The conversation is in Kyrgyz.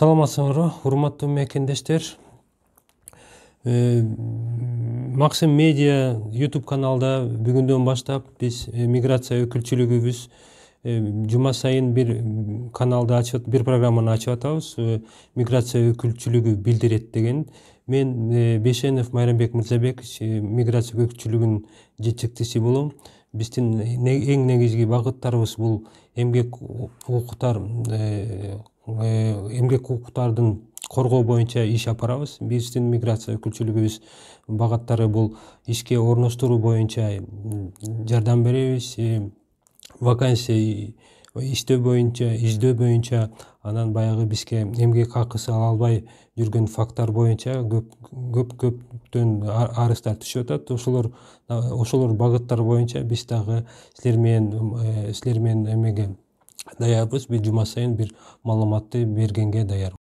Саламатсыңарбы, урматтуу мекендештер. Максим Медиа YouTube каналда бүгүндөн баштап биз миграция өкүлчүлүгүбүз жума сайын бир каналды ачып, бир программаны ачып атабыз. Миграция өкүлчүлүгү билдирет деген. Мен Бешенов Майрамбек Мырзабекович миграция өкүлчүлүгүнүн жетекчиси болом. Биздин эң негизги багыттарыбыз бул эмгек укуктардын коргоо боюнча иш апарабыз. Биздин миграция өкүлчүлүгүбүз багыттары бул ишке орноштуруу боюнча жардам беребиз, вакансия издөө боюнча, анан баягы бизге эмгек акысы ала албай жүргөн факттар боюнча көптөн арыздар түшүп атат. Ошолор багыттар боюнча биз дагы силер менен эмеге даярбыз. Биз жума сайын бир маалыматты бергенге даярбыз.